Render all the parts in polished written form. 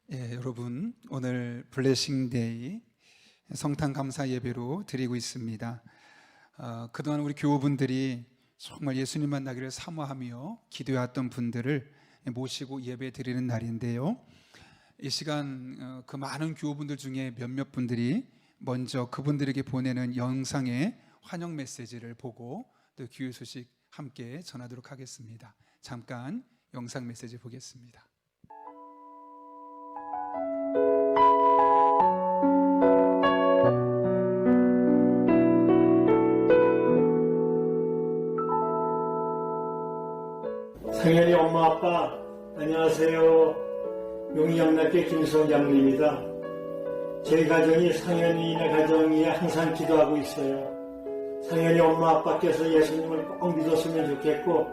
여러분 오늘 블레싱데이 성탄 감사 예배로 드리고 있습니다. 그동안 우리 교우분들이 정말 예수님 만나기를 사모하며 기도해왔던 분들을 모시고 예배 드리는 날인데요. 이 시간 그 많은 교우분들 중에 몇몇 분들이 먼저 그분들에게 보내는 영상의 환영 메시지를 보고 또 귀의 소식 함께 전하도록 하겠습니다. 잠깐 영상 메시지 보겠습니다. 상현이 엄마 아빠 안녕하세요. 용인영락교 김성장입니다. 저희 가정이 상현이네 가정이 항상 기도하고 있어요. 상현이 엄마 아빠께서 예수님을 꼭 믿었으면 좋겠고,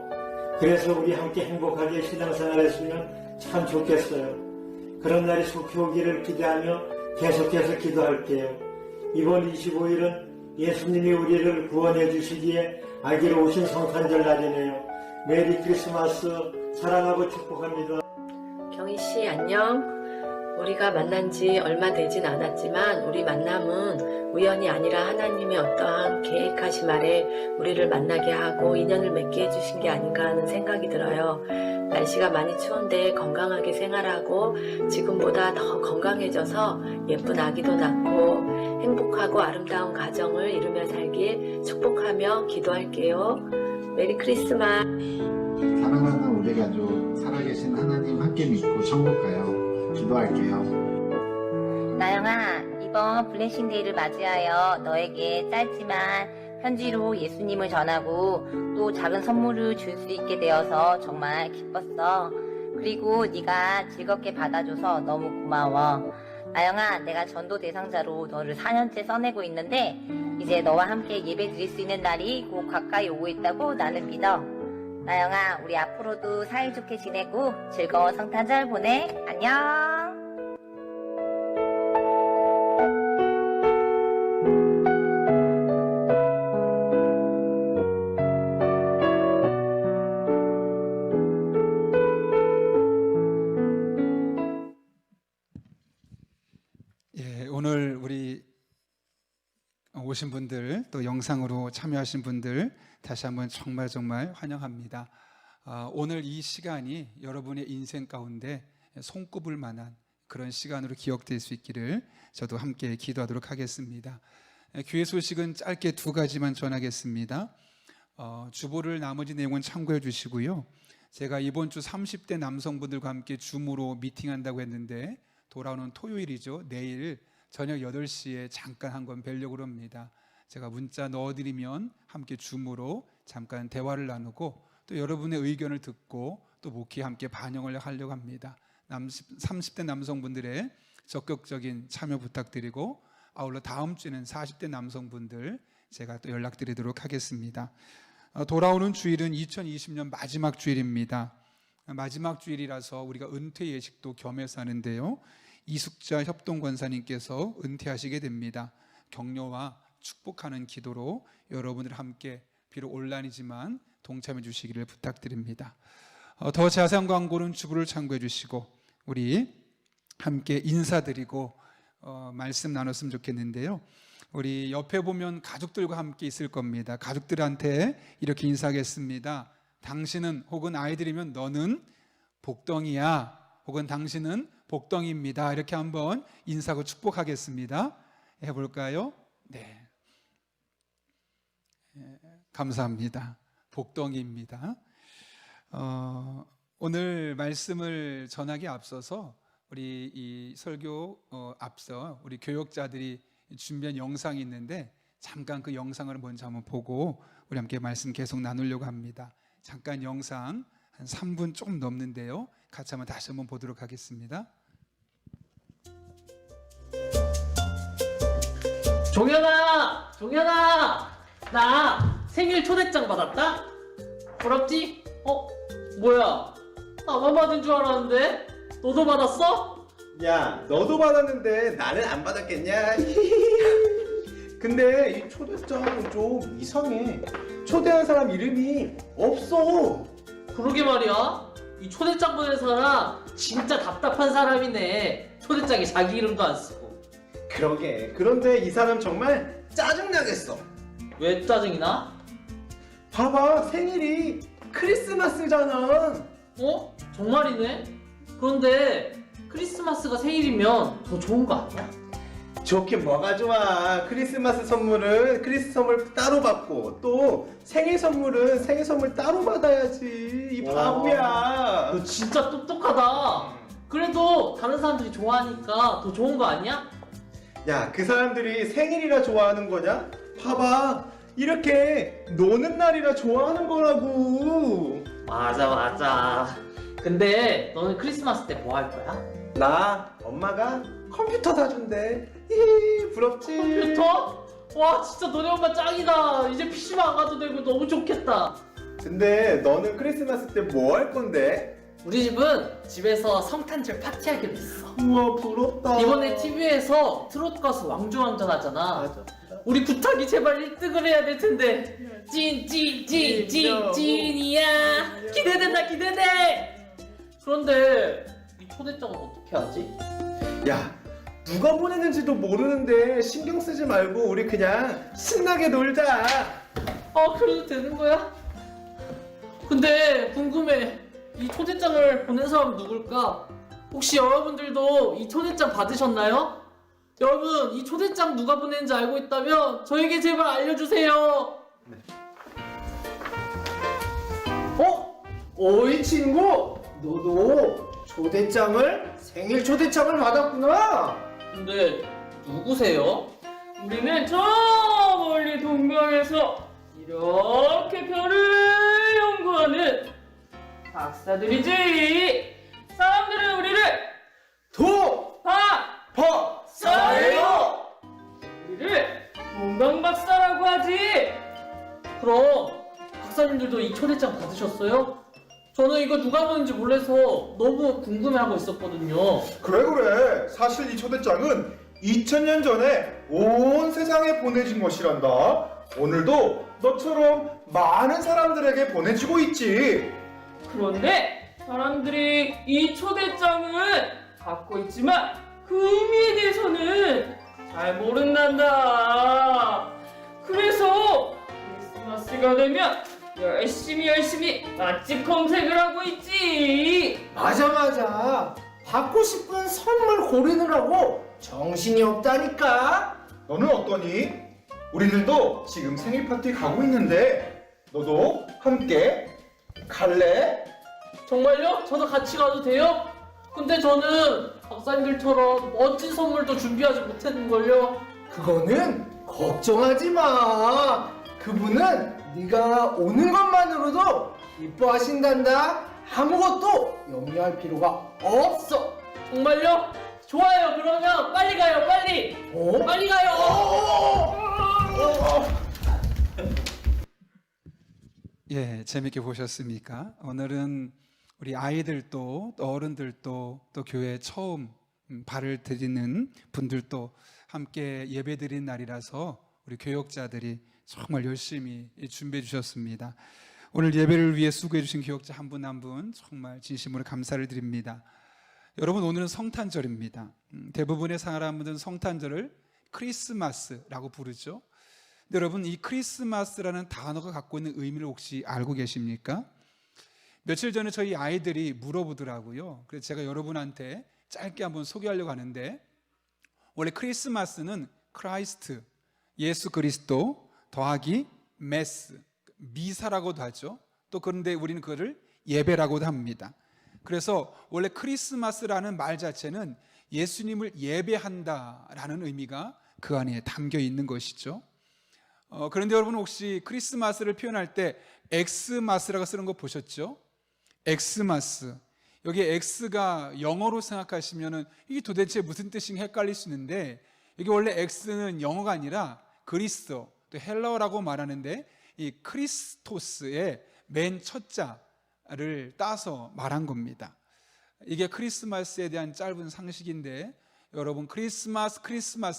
그래서 우리 함께 행복하게 신앙생활했으면 참 좋겠어요. 그런 날이 속히 오기를 기대하며 계속해서 기도할게요. 이번 25일은 예수님이 우리를 구원해 주시기에 아기로 오신 성탄절 날이네요. 메리 크리스마스. 사랑하고 축복합니다. 경희씨 안녕. 우리가 만난 지 얼마 되진 않았지만 우리 만남은 우연이 아니라 하나님의 어떠한 계획하심 아래 우리를 만나게 하고 인연을 맺게 해주신 게 아닌가 하는 생각이 들어요. 날씨가 많이 추운데 건강하게 생활하고 지금보다 더 건강해져서 예쁜 아기도 낳고 행복하고 아름다운 가정을 이루며 살길 축복하며 기도할게요. 메리 크리스마스. 사랑하는 우리 가족, 살아계신 하나님 함께 믿고 천국 가요. 기도할게요. 나영아, 이번 블레싱데이를 맞이하여 너에게 짧지만 편지로 예수님을 전하고 또 작은 선물을 줄 수 있게 되어서 정말 기뻤어. 그리고 네가 즐겁게 받아줘서 너무 고마워. 나영아, 내가 전도 대상자로 너를 4년째 써내고 있는데 이제 너와 함께 예배 드릴 수 있는 날이 곧 가까이 오고 있다고 나는 믿어. 나영아, 우리 앞으로도 사이좋게 지내고 즐거운 성탄절 보내. 안녕. 오늘 우리 오신 분들 또 영상으로 참여하신 분들 다시 한번 정말 환영합니다. 오늘 이 시간이 여러분의 인생 가운데 손꼽을 만한 그런 시간으로 기억될 수 있기를 저도 함께 기도하도록 하겠습니다. 귀의 소식은 짧게 두 가지만 전하겠습니다. 주보를 나머지 내용은 참고해 주시고요. 제가 이번 주 30대 남성분들과 함께 줌으로 미팅한다고 했는데 돌아오는 토요일이죠. 내일 저녁 8시에 잠깐 한번 뵈려고 합니다. 제가 문자 넣어드리면 함께 줌으로 잠깐 대화를 나누고 또 여러분의 의견을 듣고 또 목회 함께 반영을 하려고 합니다. 30대 남성분들의 적극적인 참여 부탁드리고 아울러 다음 주에는 40대 남성분들 제가 또 연락드리도록 하겠습니다. 돌아오는 주일은 2020년 마지막 주일입니다. 마지막 주일이라서 우리가 은퇴 예식도 겸해서 하는데요. 이숙자 협동권사님께서 은퇴하시게 됩니다. 격려와 축복하는 기도로 여러분들 함께 비록 온라인이지만 동참해 주시기를 부탁드립니다. 더 자세한 광고는 주부를 참고해 주시고 우리 함께 인사드리고 말씀 나눴으면 좋겠는데요. 우리 옆에 보면 가족들과 함께 있을 겁니다. 가족들한테 이렇게 인사하겠습니다. 당신은 혹은 아이들이면 너는 복덩이야 혹은 당신은 복덩이입니다. 이렇게 한번 인사하고 축복하겠습니다. 해볼까요? 네. 감사합니다. 복덩이입니다. 오늘 말씀을 전하기 앞서서 우리 이 설교 앞서 우리 교역자들이 준비한 영상이 있는데 잠깐 그 영상을 먼저 한번 보고 우리 함께 말씀 계속 나누려고 합니다. 잠깐 영상 한 3분 조금 넘는데요. 같이 한번 다시 한번 보도록 하겠습니다. 종현아, 나 생일 초대장 받았다? 부럽지? 뭐야? 나만 받은 줄 알았는데? 너도 받았어? 야, 너도 받았는데 나는 안 받았겠냐? 근데 이 초대장은 좀 이상해. 초대한 사람 이름이 없어. 그러게 말이야. 이 초대장 보낸 사람 진짜 답답한 사람이네. 초대장에 자기 이름도 안 쓰고. 그러게. 그런데 이 사람 정말 짜증나겠어. 왜 짜증이 나? 봐봐, 생일이 크리스마스잖아. 어? 정말이네? 그런데 크리스마스가 생일이면 더 좋은 거 아니야? 좋긴 뭐가 좋아. 크리스마스 선물은 크리스 선물 따로 받고 또 생일 선물은 생일 선물 따로 받아야지. 이 바보야. 너 진짜 똑똑하다. 그래도 다른 사람들이 좋아하니까 더 좋은 거 아니야? 야, 그 사람들이 생일이라 좋아하는 거냐? 봐봐, 이렇게 노는 날이라 좋아하는 거라고. 맞아. 근데 너는 크리스마스 때 뭐 할 거야? 나 엄마가 컴퓨터 사준대. 히히, 부럽지? 컴퓨터? 와 진짜 너네 엄마 짱이다. 이제 PC방 안 가도 되고 너무 좋겠다. 근데 너는 크리스마스 때 뭐 할 건데? 우리 집은 집에서 성탄절 파티하기로 했어. 우와, 부럽다. 이번에 TV에서 트로트 가수 왕중왕전 하잖아. 맞아. 우리 부탁이 제발 1등을 해야 될 텐데. 찐이야. 기대돼. 그런데 이 초대장은 어떻게 하지? 야, 누가 보냈는지도 모르는데 신경 쓰지 말고 우리 그냥 신나게 놀자. 그래도 되는 거야? 근데 궁금해. 이 초대장을 보낸 사람 누굴까? 혹시 여러분들도 이 초대장 받으셨나요? 여러분, 이 초대장 누가 보낸지 알고 있다면 저에게 제발 알려주세요. 어이 친구, 너도 초대장을 생일 초대장을 받았구나. 근데 누구세요? 우리는 저 멀리 동방에서 이렇게 별을 연구하는 박사들이지. 사람들은 우리를 박사예요. 우리를 동방박사라고 하지. 그럼 박사님들도 이 초대장 받으셨어요? 저는 이거 누가 보는지 몰라서 너무 궁금해하고 있었거든요. 그래. 사실 이 초대장은 2000년 전에 온 세상에 보내진 것이란다. 오늘도 너처럼 많은 사람들에게 보내지고 있지. 그런데 사람들이 이 초대장을 갖고 있지만 그 의미에 대해서는 잘 모른단다. 그래서 크리스마스가 되면 열심히 맛집 검색을 하고 있지. 맞아. 받고 싶은 선물 고르느라고 정신이 없다니까. 너는 어떠니? 우리들도 지금 생일 파티 가고 있는데 너도 함께 갈래? 정말요? 저도 같이 가도 돼요? 근데 저는 박사님들처럼 멋진 선물도 준비하지 못했는걸요. 그거는 걱정하지 마. 그분은 네가 오는 것만으로도 기뻐하신단다. 아무것도 염려할 필요가 없어. 정말요? 좋아요. 그러면 빨리 가요. 빨리 가요. 예, 재밌게 보셨습니까? 오늘은 우리 아이들도 또 어른들도 또 교회에 처음 발을 들이는 분들도 함께 예배드린 날이라서 우리 교역자들이 정말 열심히 준비해 주셨습니다. 오늘 예배를 위해 수고해 주신 교역자 한 분 한 분 정말 진심으로 감사를 드립니다. 여러분, 오늘은 성탄절입니다. 대부분의 사람들은 성탄절을 크리스마스라고 부르죠. 근데 여러분, 이 크리스마스라는 단어가 갖고 있는 의미를 혹시 알고 계십니까? 며칠 전에 저희 아이들이 물어보더라고요. 그래서 제가 여러분한테 짧게 한번 소개하려고 하는데, 원래 크리스마스는 크라이스트, 예수 그리스도 더하기 메스, 미사라고도 하죠. 또 그런데 우리는 그거를 예배라고도 합니다. 그래서 원래 크리스마스라는 말 자체는 예수님을 예배한다라는 의미가 그 안에 담겨 있는 것이죠. 그런데 여러분, 혹시 크리스마스를 표현할 때 엑스마스라고 쓰는 거 보셨죠? 엑스마스. 여기 X가 영어로 생각하시면은 이게 도대체 무슨 뜻인가 헷갈릴 수 있는데, 이게 원래 X는 영어가 아니라 그리스도, 또 헬라어라고 말하는데 이 크리스토스의 맨 첫 자를 따서 말한 겁니다. 이게 크리스마스에 대한 짧은 상식인데, 여러분, 크리스마스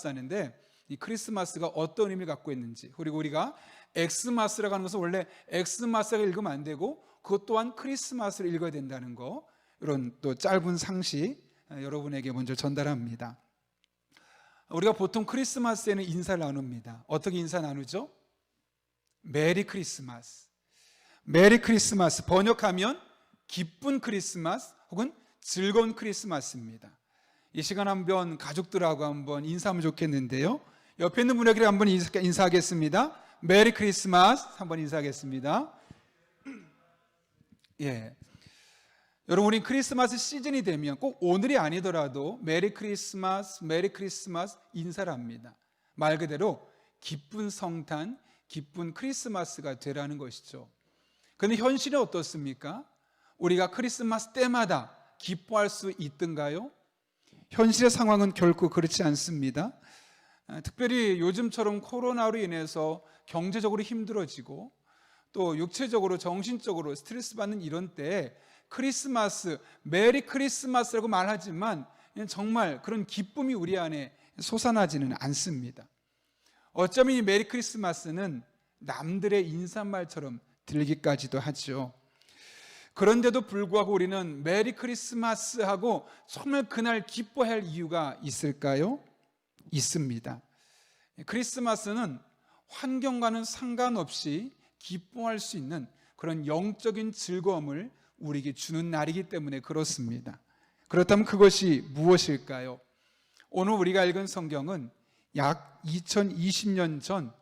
하는데 이 크리스마스가 어떤 의미를 갖고 있는지, 그리고 우리가 엑스마스라고 하는 것은 원래 엑스마스라고 읽으면 안 되고 그것 또한 크리스마스를 읽어야 된다는 거, 이런 또 짧은 상식 여러분에게 먼저 전달합니다. 우리가 보통 크리스마스에는 인사를 나눕니다. 어떻게 인사 나누죠? 메리 크리스마스. 메리 크리스마스, 번역하면 기쁜 크리스마스 혹은 즐거운 크리스마스입니다. 이 시간 한번 가족들하고 한번 인사하면 좋겠는데요. 옆에 있는 분에게 한번 인사하겠습니다. 메리 크리스마스 한번 인사하겠습니다. 예. 여러분, 우리 크리스마스 시즌이 되면 꼭 오늘이 아니더라도 메리 크리스마스 인사를 합니다. 말 그대로 기쁜 성탄, 기쁜 크리스마스가 되라는 것이죠. 그런데 현실이 어떻습니까? 우리가 크리스마스 때마다 기뻐할 수 있던가요? 현실의 상황은 결코 그렇지 않습니다. 특별히 요즘처럼 코로나로 인해서 경제적으로 힘들어지고 또 육체적으로 정신적으로 스트레스 받는 이런 때에 크리스마스, 메리 크리스마스라고 말하지만 정말 그런 기쁨이 우리 안에 솟아나지는 않습니다. 어쩌면 이 메리 크리스마스는 남들의 인사말처럼 들리기까지도 하죠. 그런데도 불구하고 우리는 메리 크리스마스하고 정말 그날 기뻐할 이유가 있을까요? 있습니다. 크리스마스는 환경과는 상관없이 기뻐할 수 있는 그런 영적인 즐거움을 우리에게 주는 날이기 때문에 그렇습니다. 그렇다면 그것이 무엇일까요? 오늘 우리가 읽은 성경은 약 2020년 전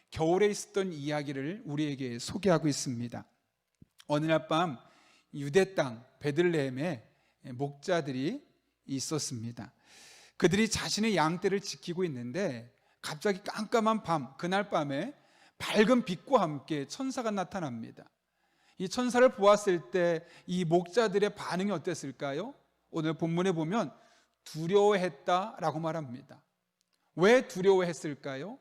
겨울에 있었던 이야기를 우리에게 소개하고 있습니다. 어느 날 밤 유대 땅 베들레헴에 목자들이 있었습니다. 그들이 자신의 양떼를 지키고 있는데 갑자기 깜깜한 밤, 그날 밤에 밝은 빛과 함께 천사가 나타납니다. 이 천사를 보았을 때 이 목자들의 반응이 어땠을까요? 오늘 본문에 보면 두려워했다라고 말합니다. 왜 두려워했을까요?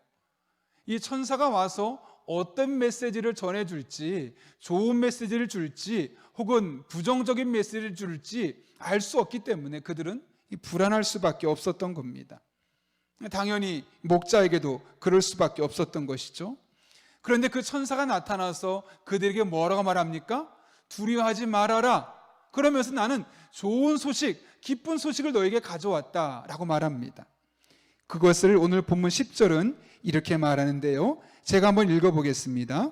이 천사가 와서 어떤 메시지를 전해줄지, 좋은 메시지를 줄지 혹은 부정적인 메시지를 줄지 알 수 없기 때문에 그들은 불안할 수밖에 없었던 겁니다. 당연히 목자에게도 그럴 수밖에 없었던 것이죠. 그런데 그 천사가 나타나서 그들에게 뭐라고 말합니까? 두려워하지 말아라. 그러면서 나는 좋은 소식, 기쁜 소식을 너에게 가져왔다라고 말합니다. 그것을 오늘 본문 10절은 이렇게 말하는데요. 제가 한번 읽어보겠습니다.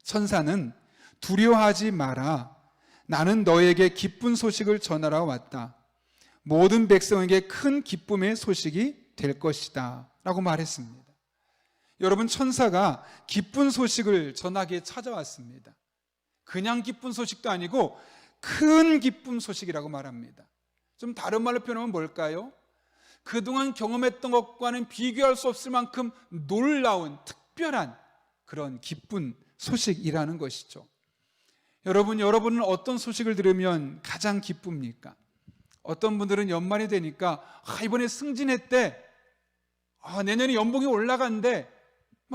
천사는 두려워하지 마라. 나는 너에게 기쁜 소식을 전하러 왔다. 모든 백성에게 큰 기쁨의 소식이 될 것이다 라고 말했습니다. 여러분, 천사가 기쁜 소식을 전하기에 찾아왔습니다. 그냥 기쁜 소식도 아니고 큰 기쁜 소식이라고 말합니다. 좀 다른 말로 표현하면 뭘까요? 그동안 경험했던 것과는 비교할 수 없을 만큼 놀라운 특별한 그런 기쁜 소식이라는 것이죠. 여러분은 어떤 소식을 들으면 가장 기쁩니까? 어떤 분들은 연말이 되니까 이번에 승진했대, 내년에 연봉이 올라간대,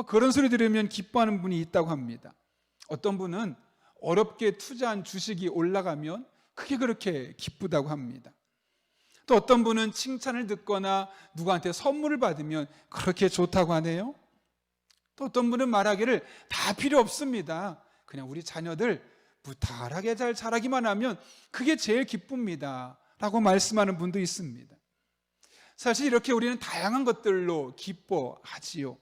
그런 소리 들으면 기뻐하는 분이 있다고 합니다. 어떤 분은 어렵게 투자한 주식이 올라가면 그게 그렇게 기쁘다고 합니다. 또 어떤 분은 칭찬을 듣거나 누구한테 선물을 받으면 그렇게 좋다고 하네요. 또 어떤 분은 말하기를 다 필요 없습니다. 그냥 우리 자녀들 무탈하게 잘 자라기만 하면 그게 제일 기쁩니다 라고 말씀하는 분도 있습니다. 사실 이렇게 우리는 다양한 것들로 기뻐하지요.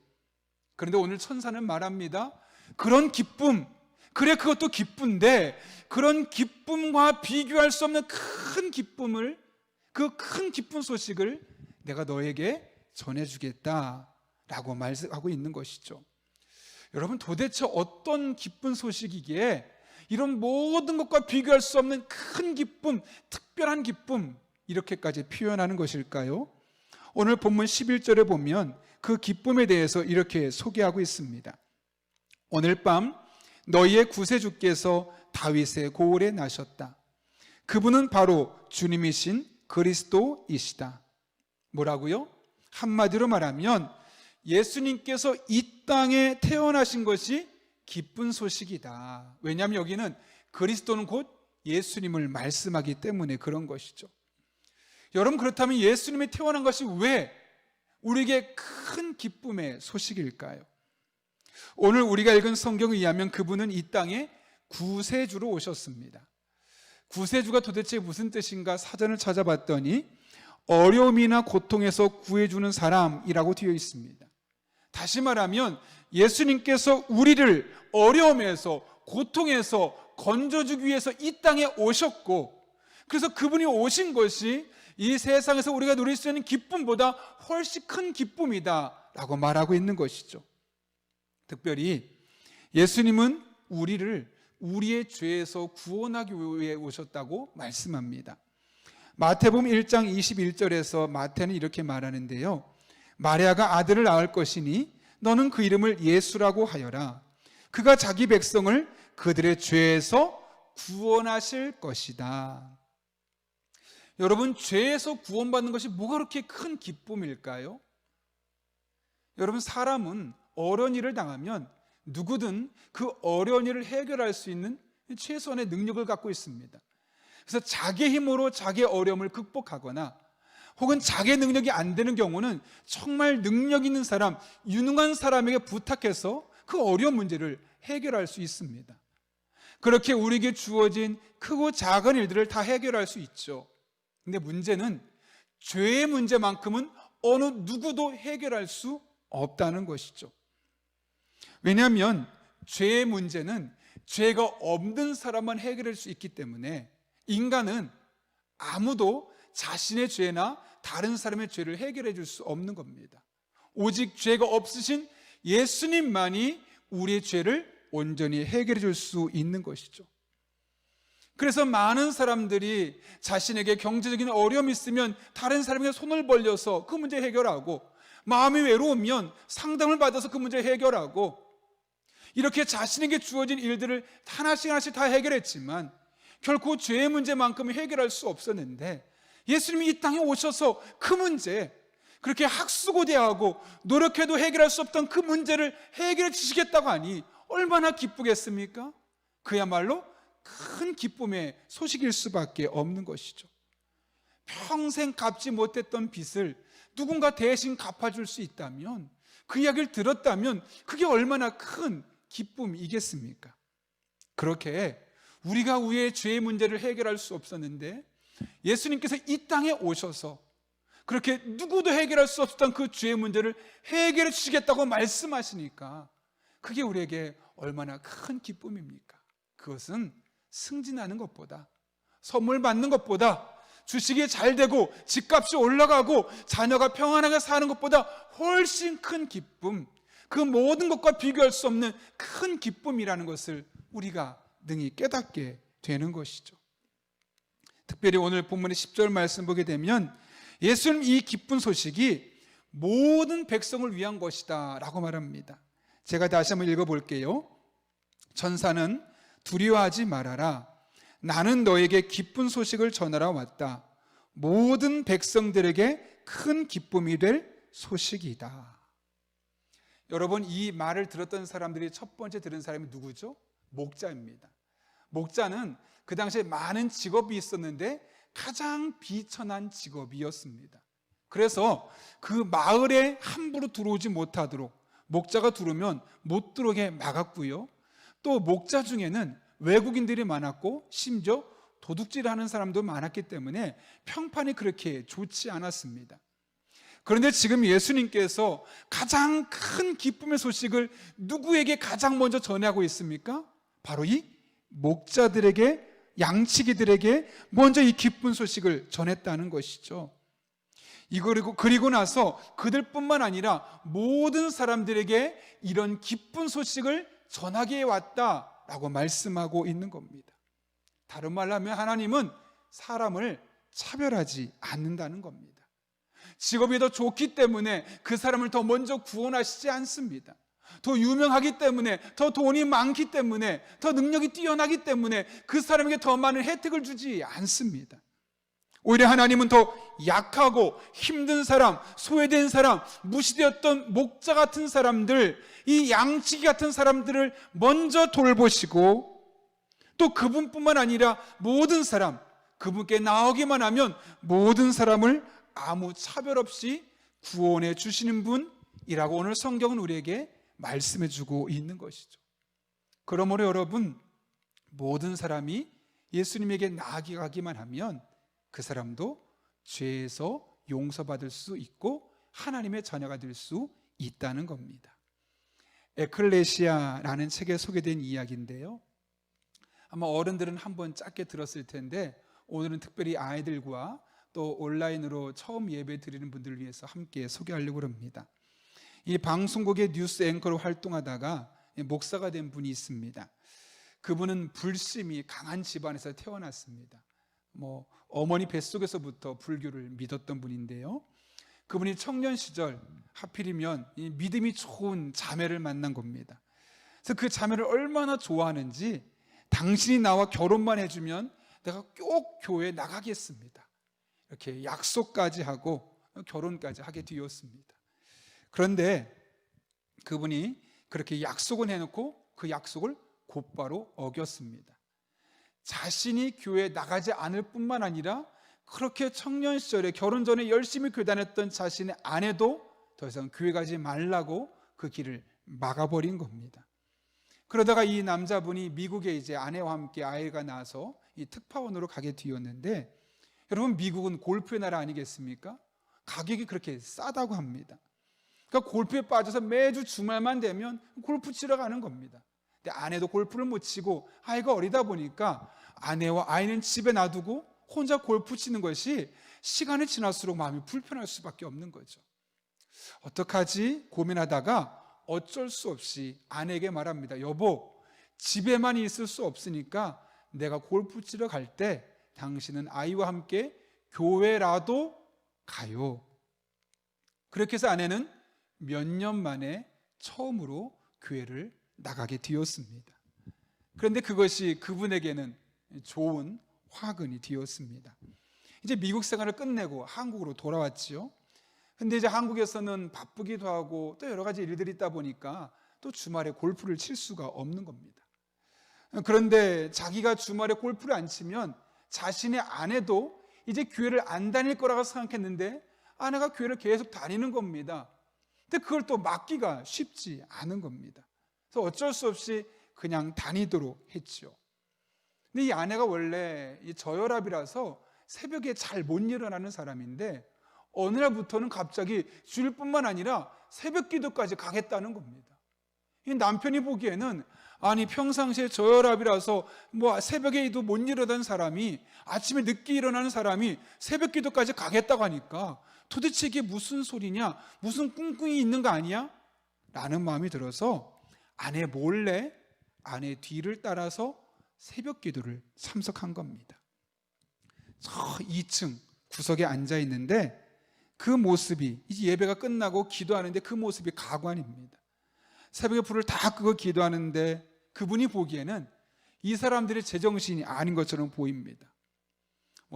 그런데 오늘 천사는 말합니다. 그런 기쁨, 그래 그것도 기쁜데 그런 기쁨과 비교할 수 없는 큰 기쁨을, 그 큰 기쁜 소식을 내가 너에게 전해주겠다라고 말하고 있는 것이죠. 여러분, 도대체 어떤 기쁜 소식이기에 이런 모든 것과 비교할 수 없는 큰 기쁨, 특별한 기쁨, 이렇게까지 표현하는 것일까요? 오늘 본문 11절에 보면 그 기쁨에 대해서 이렇게 소개하고 있습니다. 오늘 밤 너희의 구세주께서 다윗의 고을에 나셨다. 그분은 바로 주님이신 그리스도이시다. 뭐라고요? 한마디로 말하면 예수님께서 이 땅에 태어나신 것이 기쁜 소식이다. 왜냐하면 여기는 그리스도는 곧 예수님을 말씀하기 때문에 그런 것이죠. 여러분, 그렇다면 예수님이 태어난 것이 왜 우리에게 큰 기쁨의 소식일까요? 오늘 우리가 읽은 성경에 의하면 그분은 이 땅에 구세주로 오셨습니다. 구세주가 도대체 무슨 뜻인가 사전을 찾아봤더니 어려움이나 고통에서 구해주는 사람이라고 되어 있습니다. 다시 말하면 예수님께서 우리를 어려움에서 고통에서 건져주기 위해서 이 땅에 오셨고, 그래서 그분이 오신 것이 이 세상에서 우리가 누릴 수 있는 기쁨보다 훨씬 큰 기쁨이다 라고 말하고 있는 것이죠. 특별히 예수님은 우리를 우리의 죄에서 구원하기 위해 오셨다고 말씀합니다. 마태복음 1장 21절에서 마태는 이렇게 말하는데요. 마리아가 아들을 낳을 것이니 너는 그 이름을 예수라고 하여라. 그가 자기 백성을 그들의 죄에서 구원하실 것이다. 여러분, 죄에서 구원받는 것이 뭐가 그렇게 큰 기쁨일까요? 여러분, 사람은 어려운 일을 당하면 누구든 그 어려운 일을 해결할 수 있는 최소한의 능력을 갖고 있습니다. 그래서 자기 힘으로 자기의 어려움을 극복하거나 혹은 자기의 능력이 안 되는 경우는 정말 능력 있는 사람, 유능한 사람에게 부탁해서 그 어려운 문제를 해결할 수 있습니다. 그렇게 우리에게 주어진 크고 작은 일들을 다 해결할 수 있죠. 근데 문제는 죄의 문제만큼은 어느 누구도 해결할 수 없다는 것이죠. 왜냐하면 죄의 문제는 죄가 없는 사람만 해결할 수 있기 때문에 인간은 아무도 자신의 죄나 다른 사람의 죄를 해결해 줄 수 없는 겁니다. 오직 죄가 없으신 예수님만이 우리의 죄를 온전히 해결해 줄 수 있는 것이죠. 그래서 많은 사람들이 자신에게 경제적인 어려움이 있으면 다른 사람에게 손을 벌려서 그 문제 해결하고, 마음이 외로우면 상담을 받아서 그 문제 해결하고, 이렇게 자신에게 주어진 일들을 하나씩 하나씩 다 해결했지만 결코 죄의 문제만큼은 해결할 수 없었는데, 예수님이 이 땅에 오셔서 그 문제, 그렇게 학수고대하고 노력해도 해결할 수 없던 그 문제를 해결해 주시겠다고 하니 얼마나 기쁘겠습니까? 그야말로 큰 기쁨의 소식일 수밖에 없는 것이죠. 평생 갚지 못했던 빚을 누군가 대신 갚아줄 수 있다면, 그 이야기를 들었다면 그게 얼마나 큰 기쁨이겠습니까? 그렇게 우리가 우리의 죄의 문제를 해결할 수 없었는데 예수님께서 이 땅에 오셔서 그렇게 누구도 해결할 수 없었던 그 죄의 문제를 해결해 주시겠다고 말씀하시니까 그게 우리에게 얼마나 큰 기쁨입니까? 그것은 승진하는 것보다, 선물 받는 것보다, 주식이 잘 되고 집값이 올라가고 자녀가 평안하게 사는 것보다 훨씬 큰 기쁨, 그 모든 것과 비교할 수 없는 큰 기쁨이라는 것을 우리가 능히 깨닫게 되는 것이죠. 특별히 오늘 본문의 10절 말씀 보게 되면 예수님 이 기쁜 소식이 모든 백성을 위한 것이다 라고 말합니다. 제가 다시 한번 읽어볼게요. 천사는 두려워하지 말아라. 나는 너에게 기쁜 소식을 전하러 왔다. 모든 백성들에게 큰 기쁨이 될 소식이다. 여러분, 이 말을 들었던 사람들이 첫 번째 들은 사람이 누구죠? 목자입니다. 목자는 그 당시에 많은 직업이 있었는데 가장 비천한 직업이었습니다. 그래서 그 마을에 함부로 들어오지 못하도록 목자가 들어오면 못 들어오게 막았고요. 또 목자 중에는 외국인들이 많았고 심지어 도둑질하는 사람도 많았기 때문에 평판이 그렇게 좋지 않았습니다. 그런데 지금 예수님께서 가장 큰 기쁨의 소식을 누구에게 가장 먼저 전하고 있습니까? 바로 이 목자들에게, 양치기들에게 먼저 이 기쁜 소식을 전했다는 것이죠. 그리고 나서 그들뿐만 아니라 모든 사람들에게 이런 기쁜 소식을 전하게 왔다라고 말씀하고 있는 겁니다. 다른 말로 하면 하나님은 사람을 차별하지 않는다는 겁니다. 직업이 더 좋기 때문에 그 사람을 더 먼저 구원하시지 않습니다. 더 유명하기 때문에, 더 돈이 많기 때문에, 더 능력이 뛰어나기 때문에 그 사람에게 더 많은 혜택을 주지 않습니다. 오히려 하나님은 더 약하고 힘든 사람, 소외된 사람, 무시되었던 목자 같은 사람들, 이 양치기 같은 사람들을 먼저 돌보시고, 또 그분뿐만 아니라 모든 사람, 그분께 나오기만 하면 모든 사람을 아무 차별 없이 구원해 주시는 분이라고 오늘 성경은 우리에게 말씀해 주고 있는 것이죠. 그러므로 여러분, 모든 사람이 예수님에게 나아가기만 하면 그 사람도 죄에서 용서받을 수 있고 하나님의 자녀가 될 수 있다는 겁니다. 에클레시아라는 책에 소개된 이야기인데요. 아마 어른들은 한번 짧게 들었을 텐데 오늘은 특별히 아이들과 또 온라인으로 처음 예배 드리는 분들을 위해서 함께 소개하려고 합니다. 이 방송국의 뉴스 앵커로 활동하다가 목사가 된 분이 있습니다. 그분은 불심이 강한 집안에서 태어났습니다. 어머니 뱃속에서부터 불교를 믿었던 분인데요. 그분이 청년 시절 하필이면 이 믿음이 좋은 자매를 만난 겁니다. 그래서 그 자매를 얼마나 좋아하는지 당신이 나와 결혼만 해주면 내가 꼭 교회에 나가겠습니다. 이렇게 약속까지 하고 결혼까지 하게 되었습니다. 그런데 그분이 그렇게 약속은 해놓고 그 약속을 곧바로 어겼습니다. 자신이 교회에 나가지 않을 뿐만 아니라 그렇게 청년 시절에 결혼 전에 열심히 교회 다녔던 자신의 아내도 더 이상 교회 가지 말라고 그 길을 막아버린 겁니다. 그러다가 이 남자분이 미국에 이제 아내와 함께 아이가 나서 이 특파원으로 가게 되었는데, 여러분 미국은 골프의 나라 아니겠습니까? 가격이 그렇게 싸다고 합니다. 그러니까 골프에 빠져서 매주 주말만 되면 골프 치러 가는 겁니다. 근데 아내도 골프를 못 치고 아이가 어리다 보니까 아내와 아이는 집에 놔두고 혼자 골프 치는 것이 시간이 지날수록 마음이 불편할 수밖에 없는 거죠. 어떡하지 고민하다가 어쩔 수 없이 아내에게 말합니다. 여보, 집에만 있을 수 없으니까 내가 골프 치러 갈 때 당신은 아이와 함께 교회라도 가요. 그렇게 해서 아내는 몇 년 만에 처음으로 교회를 나가게 되었습니다. 그런데 그것이 그분에게는 좋은 화근이 되었습니다. 이제 미국 생활을 끝내고 한국으로 돌아왔지요. 근데 이제 한국에서는 바쁘기도 하고 또 여러 가지 일들이 있다 보니까 또 주말에 골프를 칠 수가 없는 겁니다. 그런데 자기가 주말에 골프를 안 치면 자신의 아내도 이제 교회를 안 다닐 거라고 생각했는데 아내가 교회를 계속 다니는 겁니다. 근데 그걸 또 막기가 쉽지 않은 겁니다. 그래서 어쩔 수 없이 그냥 다니도록 했죠. 근데 이 아내가 원래 이 저혈압이라서 새벽에 잘 못 일어나는 사람인데 어느 날부터는 갑자기 주일뿐만 아니라 새벽 기도까지 가겠다는 겁니다. 이 남편이 보기에는 아니 평상시에 저혈압이라서 새벽에도 못 일어나는 사람이 아침에 늦게 일어나는 사람이 새벽 기도까지 가겠다고 하니까 도대체 이게 무슨 소리냐, 무슨 꿍꿍이 있는 거 아니야? 라는 마음이 들어서 아내 몰래 아내 뒤를 따라서 새벽 기도를 참석한 겁니다. 저 2층 구석에 앉아 있는데 그 모습이 이제 예배가 끝나고 기도하는데 그 모습이 가관입니다. 새벽에 불을 다 끄고 기도하는데 그분이 보기에는 이 사람들의 제정신이 아닌 것처럼 보입니다.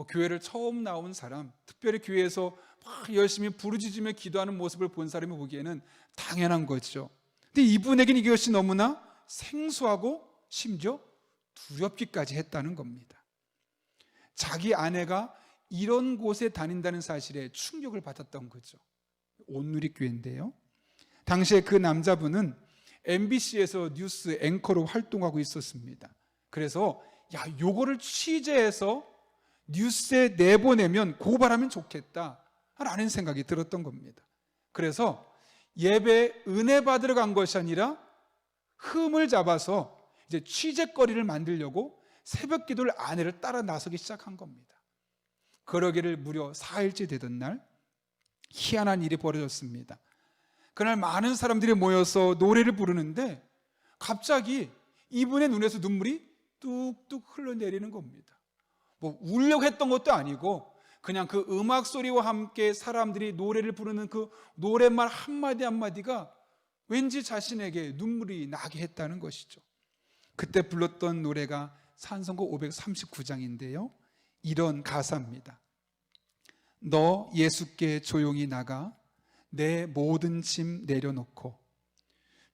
교회를 처음 나온 사람, 특별히 교회에서 막 열심히 부르짖으며 기도하는 모습을 본 사람이 보기에는 당연한 거죠. 근데 이분에게는 이것이 너무나 생소하고 심지어 두렵기까지 했다는 겁니다. 자기 아내가 이런 곳에 다닌다는 사실에 충격을 받았던 거죠. 온누리교회인데요. 당시에 그 남자분은 MBC에서 뉴스 앵커로 활동하고 있었습니다. 그래서 요거를 취재해서 뉴스에 내보내면 고발하면 좋겠다라는 생각이 들었던 겁니다. 그래서 예배 은혜 받으러 간 것이 아니라 흠을 잡아서 이제 취재거리를 만들려고 새벽 기도를 아내를 따라 나서기 시작한 겁니다. 그러기를 무려 4일째 되던 날 희한한 일이 벌어졌습니다. 그날 많은 사람들이 모여서 노래를 부르는데 갑자기 이분의 눈에서 눈물이 뚝뚝 흘러내리는 겁니다. 울려고 했던 것도 아니고 그냥 그 음악 소리와 함께 사람들이 노래를 부르는 그 노랫말 한마디 한마디가 왠지 자신에게 눈물이 나게 했다는 것이죠. 그때 불렀던 노래가 찬송가 539장인데요. 이런 가사입니다. 너 예수께 조용히 나가 내 모든 짐 내려놓고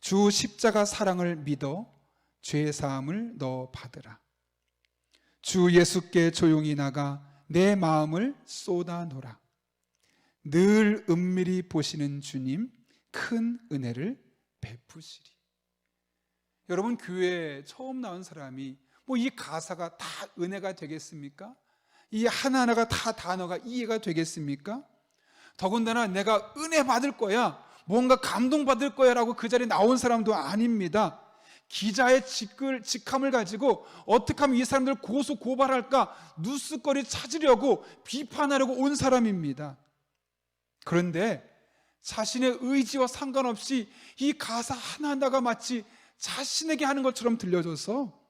주 십자가 사랑을 믿어 죄 사함을 너 받으라. 주 예수께 조용히 나가 내 마음을 쏟아놓으라. 늘 은밀히 보시는 주님 큰 은혜를 베푸시리. 여러분 교회에 처음 나온 사람이 뭐 이 가사가 다 은혜가 되겠습니까? 이 하나하나가 다 단어가 이해가 되겠습니까? 더군다나 내가 은혜 받을 거야, 뭔가 감동받을 거야 라고 그 자리에 나온 사람도 아닙니다. 기자의 직함을 가지고 어떻게 하면 이 사람들을 고소 고발할까 뉴스거리 찾으려고 비판하려고 온 사람입니다. 그런데 자신의 의지와 상관없이 이 가사 하나하나가 마치 자신에게 하는 것처럼 들려져서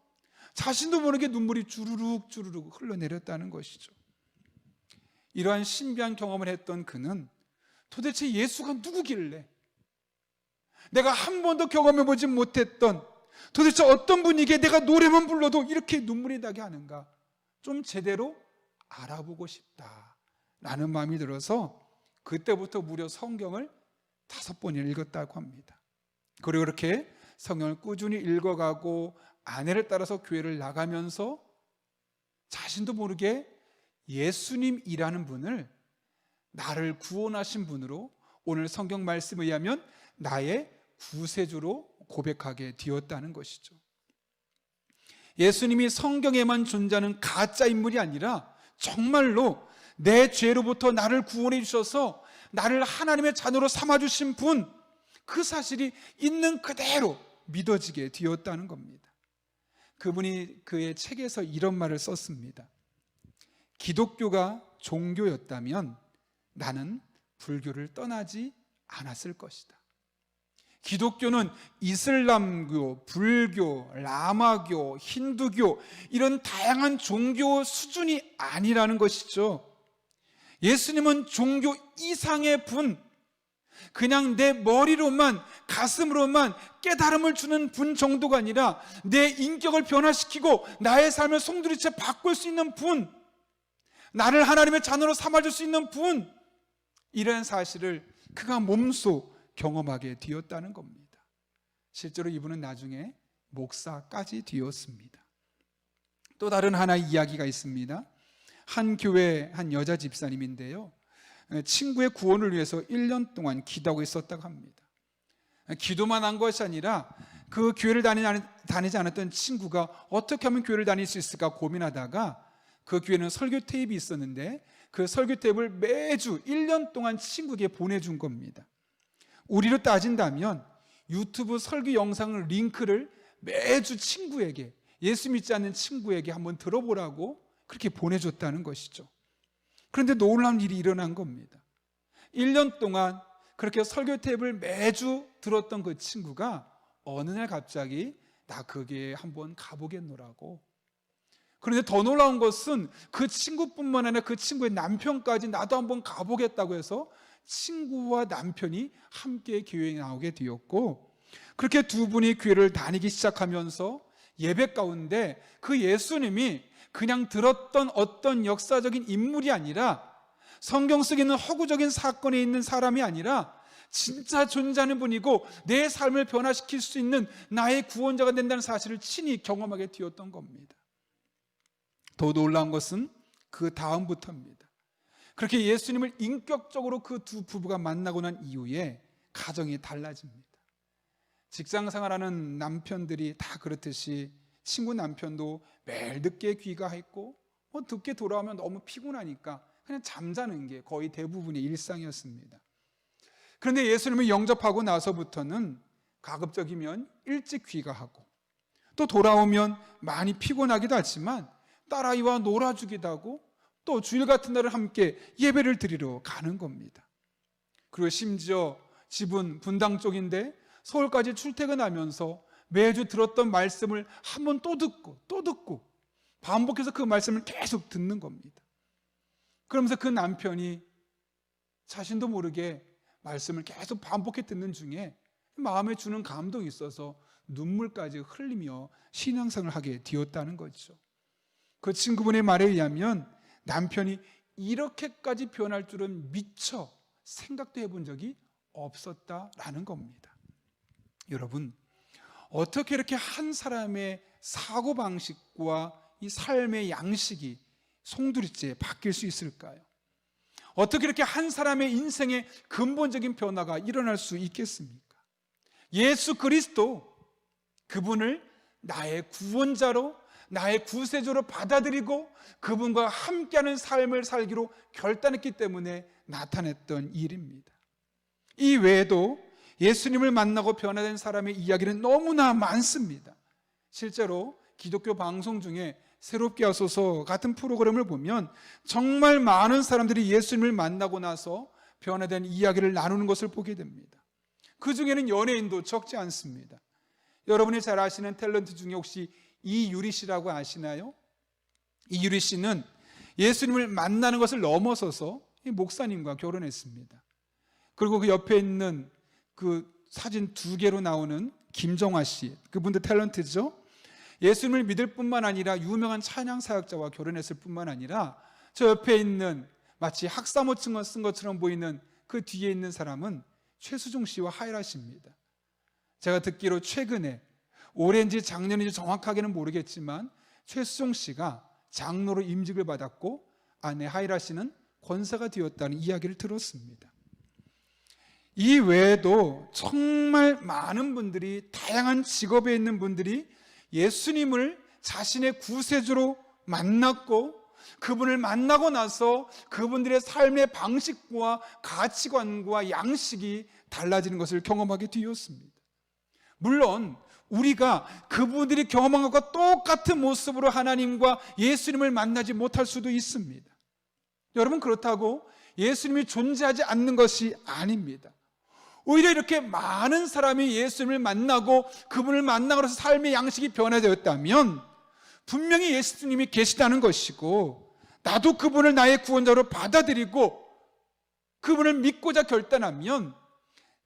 자신도 모르게 눈물이 주르륵 주르륵 흘러내렸다는 것이죠. 이러한 신비한 경험을 했던 그는 도대체 예수가 누구길래, 내가 한 번도 경험해보지 못했던 도대체 어떤 분에게 내가 노래만 불러도 이렇게 눈물이 나게 하는가, 좀 제대로 알아보고 싶다라는 마음이 들어서 그때부터 무려 성경을 5번이나 읽었다고 합니다. 그리고 그렇게 성경을 꾸준히 읽어가고 아내를 따라서 교회를 나가면서 자신도 모르게 예수님이라는 분을 나를 구원하신 분으로 오늘 성경 말씀에 의하면 나의 구세주로 고백하게 되었다는 것이죠. 예수님이 성경에만 존재하는 가짜 인물이 아니라 정말로 내 죄로부터 나를 구원해 주셔서 나를 하나님의 자녀로 삼아주신 분, 그 사실이 있는 그대로 믿어지게 되었다는 겁니다. 그분이 그의 책에서 이런 말을 썼습니다. 기독교가 종교였다면 나는 불교를 떠나지 않았을 것이다. 기독교는 이슬람교, 불교, 라마교, 힌두교 이런 다양한 종교 수준이 아니라는 것이죠. 예수님은 종교 이상의 분, 그냥 내 머리로만, 가슴으로만 깨달음을 주는 분 정도가 아니라 내 인격을 변화시키고 나의 삶을 송두리째 바꿀 수 있는 분, 나를 하나님의 자녀로 삼아줄 수 있는 분, 이런 사실을 그가 몸소 경험하게 되었다는 겁니다. 실제로 이분은 나중에 목사까지 되었습니다. 또 다른 하나의 이야기가 있습니다. 한 교회 한 여자 집사님인데요, 친구의 구원을 위해서 1년 동안 기도하고 있었다고 합니다. 기도만 한 것이 아니라 그 교회를 다니지 않았던 친구가 어떻게 하면 교회를 다닐 수 있을까 고민하다가 그 교회는 설교 테이프가 있었는데 그 설교 테이프를 매주 1년 동안 친구에게 보내준 겁니다. 우리로 따진다면 유튜브 설교 영상을 링크를 매주 친구에게, 예수 믿지 않는 친구에게 한번 들어보라고 그렇게 보내줬다는 것이죠. 그런데 놀라운 일이 일어난 겁니다. 1년 동안 그렇게 설교 테이프를 매주 들었던 그 친구가 어느 날 갑자기 나 거기에 한번 가보겠노라고. 그런데 더 놀라운 것은 그 친구뿐만 아니라 그 친구의 남편까지 나도 한번 가보겠다고 해서 친구와 남편이 함께 교회에 나오게 되었고, 그렇게 두 분이 교회를 다니기 시작하면서 예배 가운데 그 예수님이 그냥 들었던 어떤 역사적인 인물이 아니라 성경 속에 있는 허구적인 사건에 있는 사람이 아니라 진짜 존재하는 분이고 내 삶을 변화시킬 수 있는 나의 구원자가 된다는 사실을 친히 경험하게 되었던 겁니다. 더 놀라운 것은 그 다음부터입니다. 그렇게 예수님을 인격적으로 그 두 부부가 만나고 난 이후에 가정이 달라집니다. 직장 생활하는 남편들이 다 그렇듯이 친구 남편도 매일 늦게 귀가했고 늦게 돌아오면 너무 피곤하니까 그냥 잠자는 게 거의 대부분의 일상이었습니다. 그런데 예수님을 영접하고 나서부터는 가급적이면 일찍 귀가하고 또 돌아오면 많이 피곤하기도 하지만 딸아이와 놀아주기도 하고 또 주일 같은 날을 함께 예배를 드리러 가는 겁니다. 그리고 심지어 집은 분당 쪽인데 서울까지 출퇴근하면서 매주 들었던 말씀을 한 번 또 듣고 반복해서 그 말씀을 계속 듣는 겁니다. 그러면서 그 남편이 자신도 모르게 말씀을 계속 반복해 듣는 중에 마음에 주는 감동이 있어서 눈물까지 흘리며 신앙생활을 하게 되었다는 거죠. 그 친구분의 말에 의하면 남편이 이렇게까지 변할 줄은 미처 생각도 해본 적이 없었다라는 겁니다. 여러분, 어떻게 이렇게 한 사람의 사고방식과 이 삶의 양식이 송두리째 바뀔 수 있을까요? 어떻게 이렇게 한 사람의 인생의 근본적인 변화가 일어날 수 있겠습니까? 예수 그리스도, 그분을 나의 구원자로, 나의 구세주로 받아들이고 그분과 함께하는 삶을 살기로 결단했기 때문에 나타냈던 일입니다. 이 외에도 예수님을 만나고 변화된 사람의 이야기는 너무나 많습니다. 실제로 기독교 방송 중에 새롭게 하소서 같은 프로그램을 보면 정말 많은 사람들이 예수님을 만나고 나서 변화된 이야기를 나누는 것을 보게 됩니다. 그 중에는 연예인도 적지 않습니다. 여러분이 잘 아시는 탤런트 중에 혹시 이유리 씨라고 아시나요? 이유리 씨는 예수님을 만나는 것을 넘어서서 목사님과 결혼했습니다. 그리고 그 옆에 있는 그 사진 2개로 나오는 김정화 씨, 그분도 탤런트죠. 예수님을 믿을 뿐만 아니라 유명한 찬양 사역자와 결혼했을 뿐만 아니라 저 옆에 있는 마치 학사모증을 쓴 것처럼 보이는 그 뒤에 있는 사람은 최수종 씨와 하이라 씨입니다. 제가 듣기로 최근에 올해인지 작년인지 정확하게는 모르겠지만 최수종 씨가 장로로 임직을 받았고 아내 하이라 씨는 권사가 되었다는 이야기를 들었습니다. 이 외에도 정말 많은 분들이, 다양한 직업에 있는 분들이 예수님을 자신의 구세주로 만났고 그분을 만나고 나서 그분들의 삶의 방식과 가치관과 양식이 달라지는 것을 경험하게 되었습니다. 물론 우리가 그분들이 경험한 것과 똑같은 모습으로 하나님과 예수님을 만나지 못할 수도 있습니다. 여러분, 그렇다고 예수님이 존재하지 않는 것이 아닙니다. 오히려 이렇게 많은 사람이 예수님을 만나고 그분을 만나고 나서 삶의 양식이 변화되었다면 분명히 예수님이 계시다는 것이고, 나도 그분을 나의 구원자로 받아들이고 그분을 믿고자 결단하면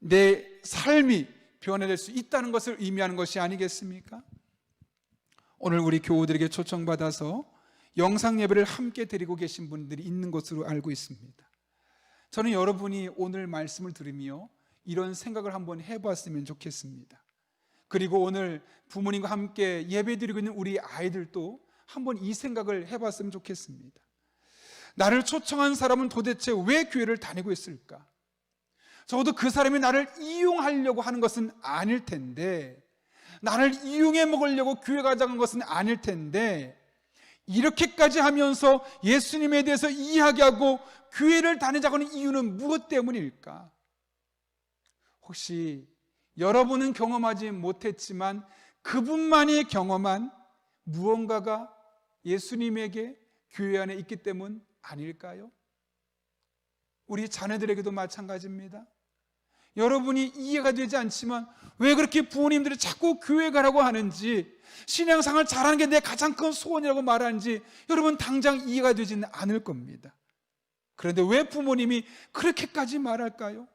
내 삶이 변화될 수 있다는 것을 의미하는 것이 아니겠습니까? 오늘 우리 교우들에게 초청받아서 영상 예배를 함께 드리고 계신 분들이 있는 것으로 알고 있습니다. 저는 여러분이 오늘 말씀을 들으며 이런 생각을 한번 해봤으면 좋겠습니다. 그리고 오늘 부모님과 함께 예배드리고 있는 우리 아이들도 한번 이 생각을 해봤으면 좋겠습니다. 나를 초청한 사람은 도대체 왜 교회를 다니고 있을까? 적어도 그 사람이 나를 이용하려고 하는 것은 아닐 텐데, 나를 이용해 먹으려고 교회 가자는 것은 아닐 텐데, 이렇게까지 하면서 예수님에 대해서 이야기하고 교회를 다니자고 하는 이유는 무엇 때문일까? 혹시 여러분은 경험하지 못했지만 그분만이 경험한 무언가가 예수님에게 교회 안에 있기 때문 아닐까요? 우리 자녀들에게도 마찬가지입니다. 여러분이 이해가 되지 않지만 왜 그렇게 부모님들이 자꾸 교회 가라고 하는지, 신앙생활 잘하는 게 내 가장 큰 소원이라고 말하는지 여러분 당장 이해가 되지는 않을 겁니다. 그런데 왜 부모님이 그렇게까지 말할까요?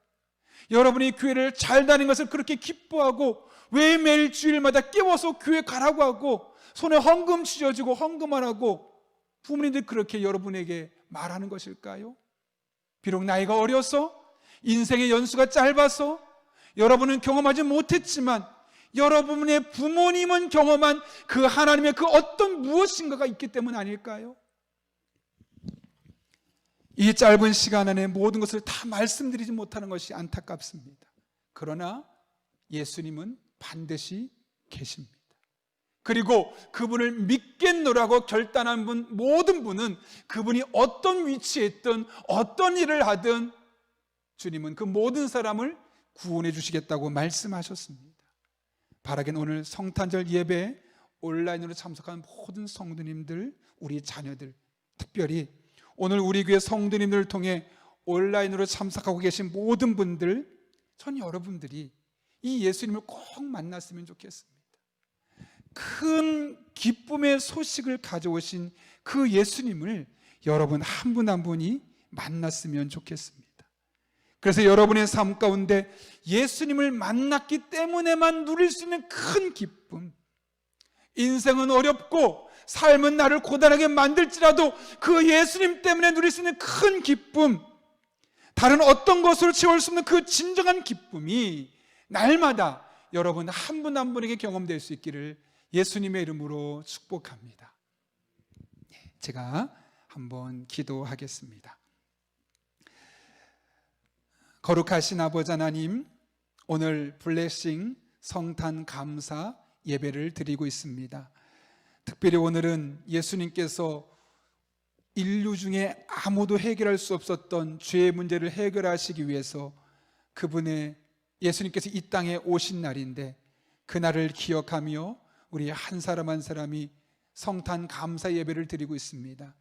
여러분이 교회를 잘 다니는 것을 그렇게 기뻐하고 왜 매일 주일마다 깨워서 교회 가라고 하고 손에 헌금 쥐어주고 헌금하라고 부모님들이 그렇게 여러분에게 말하는 것일까요? 비록 나이가 어려서 인생의 연수가 짧아서 여러분은 경험하지 못했지만 여러분의 부모님은 경험한 그 하나님의 그 어떤 무엇인가가 있기 때문 아닐까요? 이 짧은 시간 안에 모든 것을 다 말씀드리지 못하는 것이 안타깝습니다. 그러나 예수님은 반드시 계십니다. 그리고 그분을 믿겠노라고 결단한 분, 모든 분은 그분이 어떤 위치에 있든 어떤 일을 하든 주님은 그 모든 사람을 구원해 주시겠다고 말씀하셨습니다. 바라긴 오늘 성탄절 예배에 온라인으로 참석한 모든 성도님들, 우리 자녀들, 특별히 오늘 우리 교회 성도님들을 통해 온라인으로 참석하고 계신 모든 분들, 전 여러분들이 이 예수님을 꼭 만났으면 좋겠습니다. 큰 기쁨의 소식을 가져오신 그 예수님을 여러분 한 분 한 분이 만났으면 좋겠습니다. 그래서 여러분의 삶 가운데 예수님을 만났기 때문에만 누릴 수 있는 큰 기쁨, 인생은 어렵고 삶은 나를 고단하게 만들지라도 그 예수님 때문에 누릴 수 있는 큰 기쁨, 다른 어떤 것으로 채울 수 없는 그 진정한 기쁨이 날마다 여러분 한 분 한 분에게 경험될 수 있기를 예수님의 이름으로 축복합니다. 제가 한번 기도하겠습니다. 거룩하신 아버지 하나님, 오늘 블레싱 성탄 감사 예배를 드리고 있습니다. 특별히 오늘은 예수님께서 인류 중에 아무도 해결할 수 없었던 죄의 문제를 해결하시기 위해서 그분의 예수님께서 이 땅에 오신 날인데, 그날을 기억하며 우리 한 사람 한 사람이 성탄 감사 예배를 드리고 있습니다.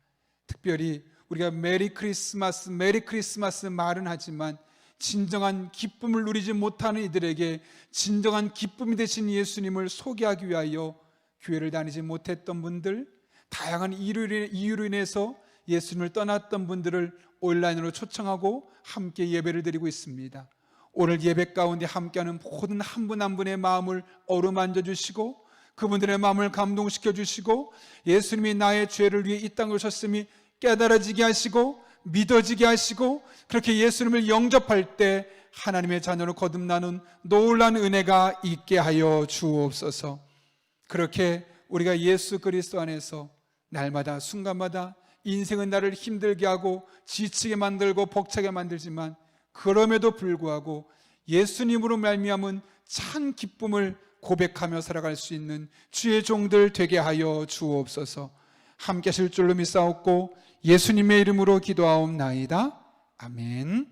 특별히 우리가 메리 크리스마스 말은 하지만 진정한 기쁨을 누리지 못하는 이들에게 진정한 기쁨이 되신 예수님을 소개하기 위하여 교회를 다니지 못했던 분들, 다양한 이유로 인해서 예수님을 떠났던 분들을 온라인으로 초청하고 함께 예배를 드리고 있습니다. 오늘 예배 가운데 함께하는 모든 한 분 한 분의 마음을 어루만져 주시고 그분들의 마음을 감동시켜 주시고 예수님이 나의 죄를 위해 이 땅에 오셨음이 깨달아지게 하시고 믿어지게 하시고, 그렇게 예수님을 영접할 때 하나님의 자녀로 거듭나는 놀라운 은혜가 있게 하여 주옵소서. 그렇게 우리가 예수 그리스도 안에서 날마다 순간마다 인생은 나를 힘들게 하고 지치게 만들고 벅차게 만들지만, 그럼에도 불구하고 예수님으로 말미암은 참 기쁨을 고백하며 살아갈 수 있는 주의 종들 되게 하여 주옵소서. 함께 하실 줄로 믿사옵고 예수님의 이름으로 기도하옵나이다. 아멘.